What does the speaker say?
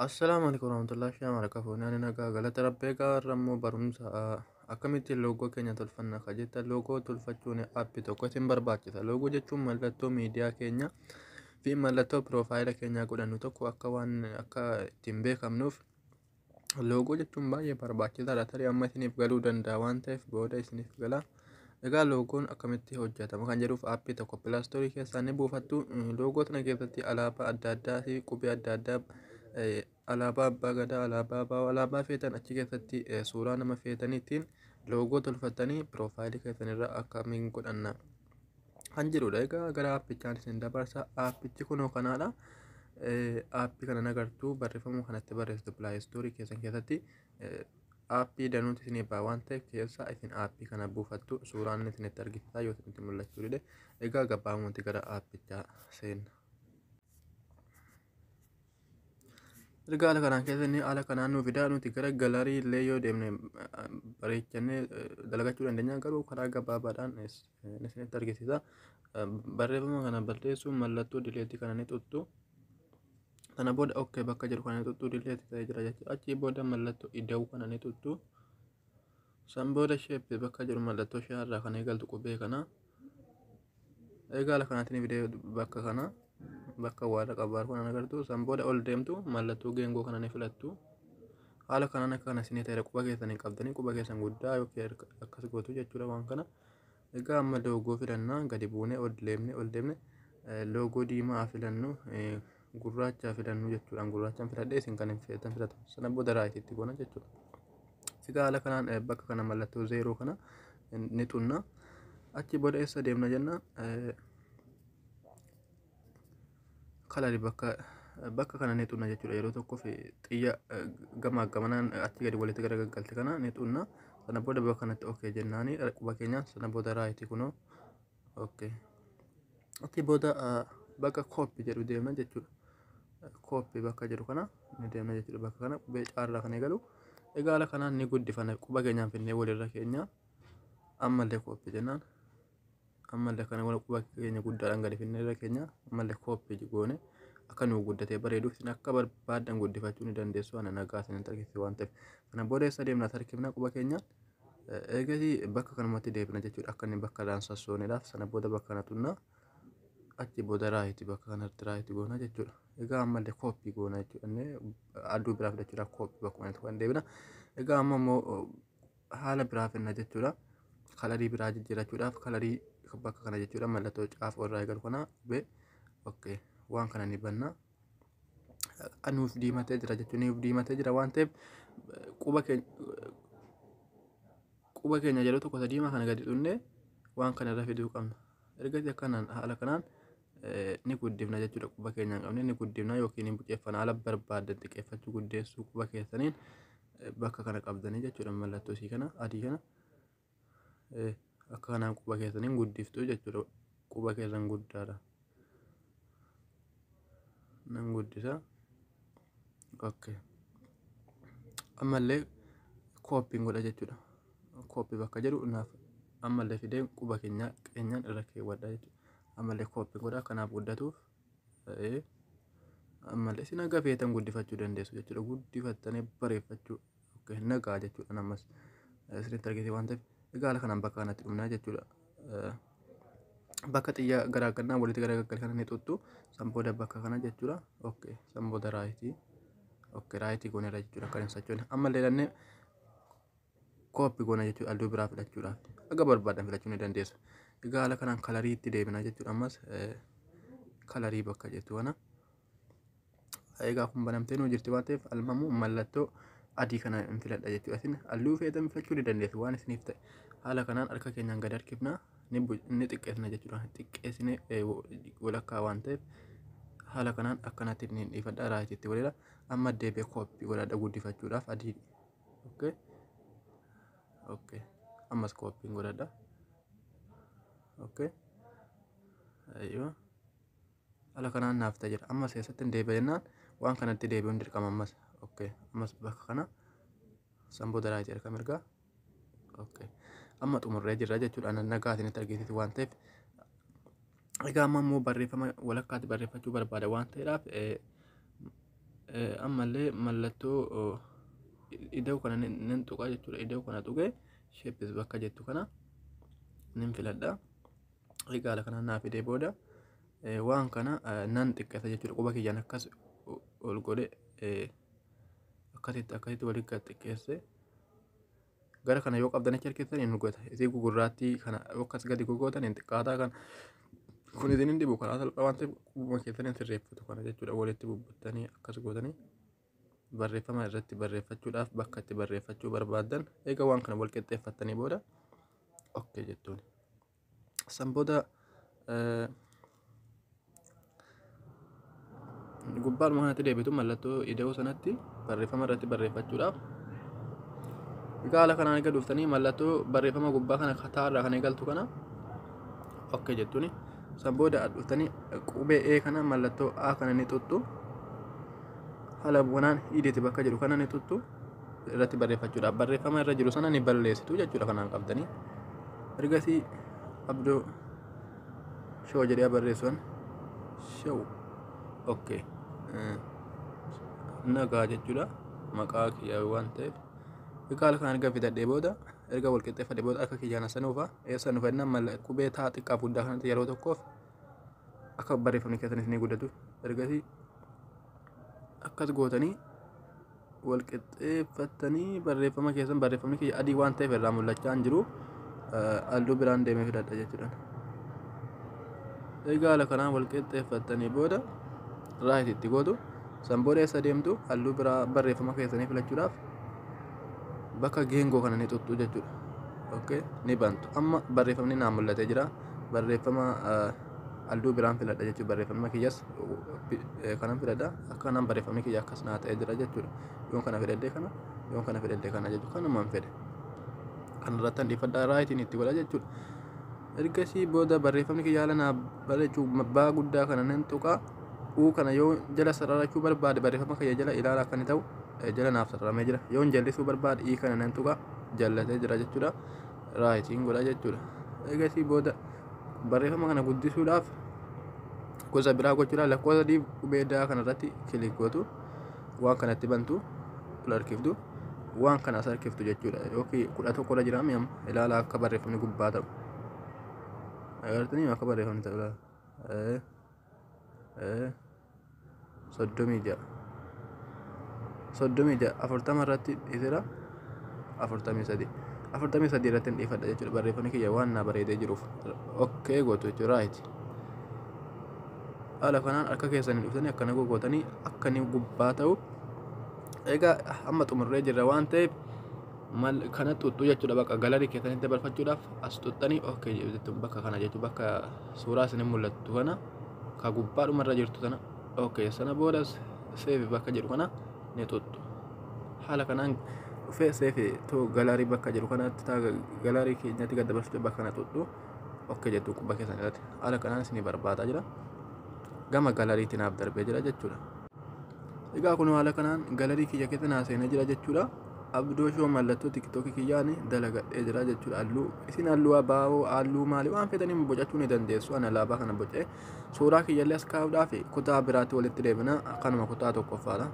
Assalamualaikum warahmatullahi wabarakatuh. Ani nagaa galata Rabbee gaarrammoo barumsa akkamitti loogoo keenya tolfanna ka jetta loogoo tolfachuun aappii tokko isin barbaachisa. Loogoo jechuun mallattoo miidiyaa keenya fi mallattoo piroofaayila keenyaa godhannu tokko akka ittiin beekamnuuf loogoo jechuun baay'ee barbaachisaadha. Tarii amma isiniif galuu danda'a waan ta'eef booda isiniif gala. Egaa loogoon akkamitti hojjetama kan jedhuuf aappii tokko pilaastoorii keessaa ni buufattu. Loogoo sana keessatti alaabaa adda addaa fi qubee adda addaa alaabaa abbaa gadaa, alaabaa feetan achi keessatti suuraa nama feetaniitiin loogoo tolfattanii piroofaayilii keessanirra akkamiin godhanna kan jedhudha. Egaa gara aappichaan isin dabarsa. Aappichi kunoo kanaadha. Aappii kana nagartuu barreeffama kanatti barreessitu pilaastoorii keessan keessatti aappii danuuti isinii ba'a waan ta'eef keessaa isin aappii kana buufattu suuraan isinitti argisiisaa yoo isinitti mul'achuu dide. Egaa gabaabumatti gara aappichaa seenna. Erga haala kanaan keessatti haala kanaan nuuf fidaa nuti gara galarii illee yoo deemne bareechannee dalagachuu dandeenya. Garuu karaa gabaabaadhaan isinitti argisiisa. Barreeffama kana barreessuun mallattoo dileetii kana ni tuttu. Kana booda okkee bakka jedhu kana ni tuttu dileetii ta'ee jira jechuudha. Achii booda mallattoo ida'uu kana ni tuttu. San booda sheeppii bakka jedhu mallattoo shaarraa kan eegaltu qubee kana. Egaa haala kanaatiin fidee bakka kana. Bakka warra qabaar kana agartu san booda ol deemtu mallattoo geengoo kana ni filattu. Haala kanaan akka kana isinii ta'e quba keessanii qabdanii quba keessan guddaa yookiin akkas gootu jechuudha waan kana. Egaa amma loogoo filannaa gadi buunee ol deemne loogoo diimaa filannu gurraacha filannu jechuudha. Gurraachaan filadhee isin kan hin feetan filatu. Sana booda raayitiitti goona jechuudha. Egaa haala kanaan bakka kana mallattoo zeeroo kana ni xunna. Achi booda eessa deemna jenna. Kalari bakka kana ni xunna jechuudha. Yeroo tokkoof xiyya gamaa gamanaan achi gadi walitti garagalchalte kana ni xunna. Sana booda bakka kanatti okkee jennaani quba keenyaan sana booda raayitii kunoo okkee. Achi booda bakka kooppii jedhu deemna jechuudha. Kooppii bakka jedhu kana ni deemna jechuudha. Bakka kana qubee caarraa kan eegalu. Egaa haala kanaan ni guddifanna quba keenyaan finnee walirra keenya. Ammallee kooppii jennaan. Ammallee kana quba keenya guddaadhaan gadi finnee irra keenya. Ammallee kooppii goone akka nuuf guddatee bareeduuf isin akka barbaadan guddifachuu ni dandeessu. Ana nagaa isinitti argisiisa waan ta'eef. Kana booda eessa deemna tarkibna quba keenyaan. Eegasii bakka kanumatti deebina jechuudha. Akka inni bakka dhaan sassooneedhaaf sana booda bakka kana tunnaa. Achi booda raayitii bakka kanatti raayitii goona jechuudha. Egaa ammallee kooppii goona jechuudha. Aduu biraa fidachuudhaaf kooppii bakka kanatti waan deebina. Egaa amma immoo haala biraa finna jechuudha. Kalarii biraa jijjiirachuudhaaf kalarii bakka kana jechuudha. Mallattoo caafoo irraa eegalu kana qubee okkee waan kana ni banna. Nuuf diimatee jira jechuudha. Nuuf diimatee jira waan ta'eef quba keenya yeroo tokko diimaa kana gadi xunnee waan kana irra fiduu qabna. Ergasii akkanaan haala kanaan ni guddifna jechuudha. Quba keenya hin qabne ni guddifna yookiin ni buceeffana. Haala barbaadan xiqqeeffachuu guddeessuu quba keessaniin bakka kana qabdanii jechuudha. Mallattoo isii kana adii kana akka kanaan quba keessaniin guddiftu jechuudha. Quba keessan guddaadha. Nan guddisa. Okkee. Ammallee kooppiin godha jechuudha. Kooppii bakka jedhu naaf ammallee fidee quba keenyaan irra keewwadha jechuudha. Ammallee kooppii godha kanaaf guddatuuf ammallee isin akka feetan guddifachuu dandeessu jechuudha. Guddifattanii bareeffachuu nagaa jechuudha. Ammas isinitti argisiisa waan ta'eef egaa haala kanaan bakka kanatti dhumnaa jechuudha. Bakka xiyyaa garaagannaa walitti garaagalee kana ni tuttu. San booda bakka kana jechuudha. Okkee san booda raayitii. Okkee raayitii gooneera jechuudha. Akka hin sochoone ammallee dhannee kooppii goona jechuudha. Halluu biraa filachuudhaaf akka barbaadan filachuu ni dandeessu. Egaa haala kanaan kalarii itti deebina jechuudha. Ammas kalarii bakka jettu kana. Egaa kun banamtee nuu jirti waan ta'eef almamu mallattoo adii kana hin filadha jechuudha. Isin halluu feetan filachuu ni dandeessu waan isiniif ta'e. Haala kanaan harka keenyaan gad harkifna ni xiqqeessina jechuudha. Xiqqeessine walakkaa waan ta'eef haala kanaan akkanatti ni dhiifadha raayitiitti waliidha. Amma deebi'ee kooppii godhadha guddifachuudhaaf adii. Okkee. Okkee. Ammas kooppiin godhadha. Okkee. Ayyoo. Haala kanaan naaf ta'e jira. Ammas keessatti hin deebi'ennaan waan kanatti deebi'uun dirqama ammas. Okkee. Ammas bakka kana san booda raayitii harka mirgaa. Okkee. Amma xumurree jirra jechuudha. Nagaa isinitti argisiisu waan ta'eef. Egaa amma immoo barreeffama walakkaatti barreeffachuu barbaada waan ta'eedhaaf ammallee mallattoo ida'u kana nin tuqaa jechuudha. Ida'u kana tuqee sheeppis bakka jettu kana nin filadha. Egaa haala kanaan naa fidee booda waan kana nan xiqqeessa jechuudha. Quba kiyyaan akkas ol godhe akkasitti waliin gad xiqqeesse gara kana yoo qabdan achi harkistan hin gogota. Isii gugurraattii kana akkas gadi gogootan hin xiqqaataa kan kun isin hin dhibu karaa salphaa waan ta'eef qubuma keessan hin sirreeffatu kana jechuudha. Walitti bubbuttanii akkas gootanii barreeffama irratti barreeffachuudhaaf bakka itti barreeffachuu barbaaddan egaa waan kana wal qixxeeffattanii booda okkee jettuun. San booda gubbaan kanatti deebitu mallattoo ida'uu sanatti barreeffama irratti barreeffachuudhaaf egaa haala kanaan egaa dhuftanii mallattoo barreeffama gubbaa kana kataarraa kan eegaltu kana okkee jettuuni. San booda dhuftanii qubee kana mallattoo A kana ni tuttu haala bu'anaan hidheeti bakka jedhu kana ni tuttu irratti barreeffachuudhaaf barreeffama irra jiru sana ni balleessitu jechuudha. Kanaan qabdanii ergasii abdoo shoo jedhee barreessuun shoo okkee nagaa jechuudha maqaa kiyyaa waan ta'eef egaa haala kanaan erga fidadhee booda erga wal qixxeeffadhee booda akka kiyyaan sanuufa eessa nu fedhan qubee taa xiqqaa guddaa kanatti yeroo tokkoof akka barreeffamni keessanis ni guddatu. Ergasii akkas gootanii wal qixxeeffattanii barreeffama keessan barreeffamni kiyya adii waan ta'eef irraa mul'achaa hin jiru halluu biraan deemee fidadha jechuudha. Egaa haala kanaan wal qixxeeffattanii booda raayit itti gootu. San booda eessa deemtu halluu biraa barreeffama keessanii filachuudhaaf bakka geengoo kana ni tuttu jechuudha. Okkee ni bantu. Amma barreeffamni naa mul'atee jira. Barreeffama halluu biraan filadha jechuudha. Barreeffama kiyyas kanan filadha. Akkanaan barreeffamni kiyya akkas naa ta'ee jira jechuudha. Yoon kana fidadhee kana yoon kana fidadhee kana jechuudha. Kanumaan fedhe. Kan irratti dhiifadhaa raayitiin itti godha jechuudha. Ergasii booda barreeffamni kiyya haala naa barreechuu baa guddaa kana nan tuqaa. Kana yoo jala sararachuu barbaade barreeffama kiyya jala ilaala akka inni ta'u jala naaf sararamee jira. Yoon jallisuu barbaade kana nan tuqaa jallatee jira jechuudha. Raayitiin godha jechuudha. Ergasii booda barreeffama kana guddisuudhaaf gosa biraa gochuudhaan lakkoofsa sadii qubee daa kanarratti kilik gootu waan kanatti bantu ol harkiftu waan kana as harkiftu jechuudha. Yookiin 11 irra jira mi'am ilaala akka barreeffamni gubbaa ta'u. Agartanii akka barreeffamni ta'u ilaala. 36 40 irratti dhiisera 43 irratti dhiifadha jechuudha. Barreeffamni kiyya waan naa bareedee jiruuf okkee gootu jechuudha. Raayit haala kanaan harka keessanii dhuftanii akkana gogootanii akka inni gubbaa ta'u egaa amma xumurree jirra waan ta'eef kana tuttuu jechuudha. Bakka galarii keessanitti dabarfachuudhaaf as tuttanii okkee jettu bakka kana jechuudha. Bakka suuraa isin mul'attu kana ka gubbaadhuma irra jirtu kana okkee sana booda seefi bakka jedhu kana ni tuttu. Haala kanaan dhufee seefi too galarii bakka jedhu kanatti taa galarii keenyatti gad dabarsite bakka kana tuttu okkee jettu qubba keessan irratti. Haala kanaan isin barbaadaa jira. Gama galariitti naaf darbee jira jechuudha. Egaa kun haala kanaan galarii kiyya keessa naa seenee jira jechuudha. Abdoo shoo mallattoo tiktookii kiyyaan dalagadhee jira jechuudha. Halluu isin halluu abaaboo halluu maalii waan fedhaniin bocachuu ni dandeessu. Ana alaabaa kana bocee suuraa kiyyallee as kaa'uudhaaf kutaa biraatti walitti deebina akkanuma kutaa tokkoffaadha.